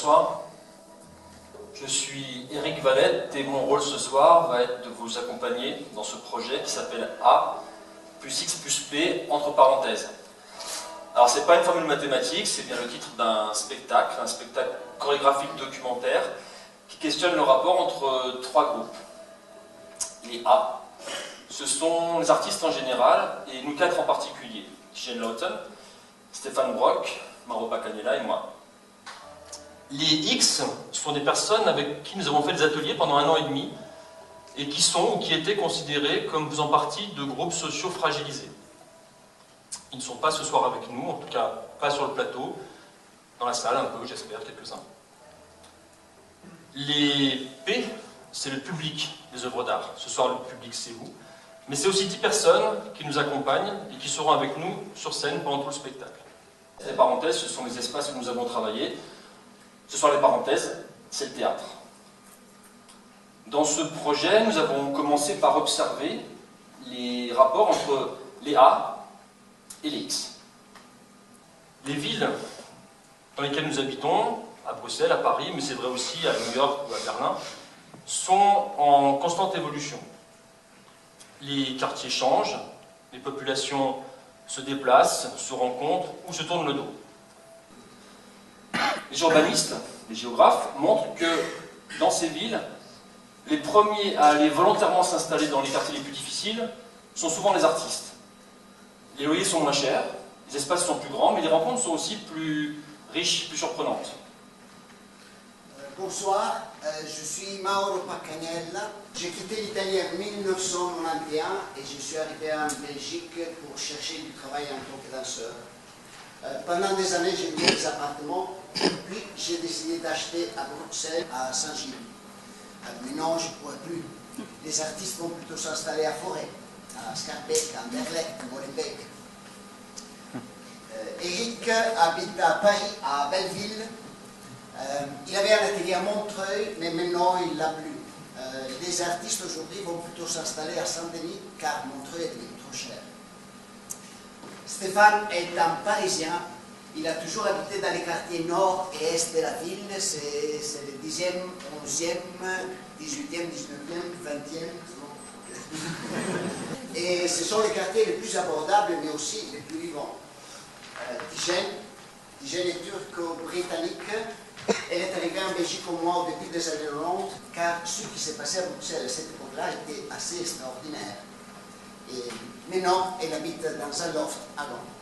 bonsoir. Je suis Eric Valette et mon rôle ce soir va être de vous accompagner dans ce projet qui s'appelle A plus X plus P entre parenthèses. Alors c'est pas une formule mathématique, c'est bien le titre d'un spectacle, un spectacle chorégraphique documentaire qui questionne le rapport entre trois groupes. Les A, ce sont les artistes en général et nous quatre en particulier. Jane Lawton, Stéphane Brock, Mauro Pacaniella et moi. Les X sont des personnes avec qui nous avons fait des ateliers pendant 1 an et demi et qui sont ou qui étaient considérés comme faisant partie de groupes sociaux fragilisés. Ils ne sont pas ce soir avec nous, en tout cas pas sur le plateau, dans la salle un peu, j'espère, quelques-uns. Les P, c'est le public des œuvres d'art. Ce soir, le public, c'est vous. Mais c'est aussi 10 personnes qui nous accompagnent et qui seront avec nous sur scène pendant tout le spectacle. Les parenthèses, ce sont les espaces où nous avons travaillé. Ce soir, les parenthèses, c'est le théâtre. Dans ce projet, nous avons commencé par observer les rapports entre les A et les X. Les villes dans lesquelles nous habitons, à Bruxelles, à Paris, mais c'est vrai aussi à New York ou à Berlin, sont en constante évolution. Les quartiers changent, les populations se déplacent, se rencontrent ou se tournent le dos. Les urbanistes, les géographes, montrent que dans ces villes, les premiers à aller volontairement s'installer dans les quartiers les plus difficiles sont souvent les artistes. Les loyers sont moins chers, les espaces sont plus grands, mais les rencontres sont aussi plus riches, plus surprenantes. Bonsoir, je suis Mauro Pacaniella. J'ai quitté l'Italie en 1991 et je suis arrivé en Belgique pour chercher du travail en tant que danseur. Pendant des années, j'ai loué des appartements, puis j'ai décidé d'acheter à Bruxelles, à Saint-Gilles. Mais non, je ne pourrais plus. Les artistes vont plutôt s'installer à Forêt, à Scarbeck, à Anderlecht, à Molenbeek. Eric habite à Paris, à Belleville. Il avait un atelier à Montreuil, mais maintenant il l'a plus. Les artistes aujourd'hui vont plutôt s'installer à Saint-Denis, car Montreuil est devenu trop cher. Stéphane est un Parisien. Il a toujours habité dans les quartiers nord et est de la ville. C'est le 10e, 11e, 18e, 19e, 20e. Et ce sont les quartiers les plus abordables, mais aussi les plus vivants. Tigène est turco-britannique. Elle est arrivée en Belgique au moins au début des années 90, car ce qui s'est passé à Bruxelles à cette époque-là était assez extraordinaire. Et maintenant, elle habite dans un loft à Londres.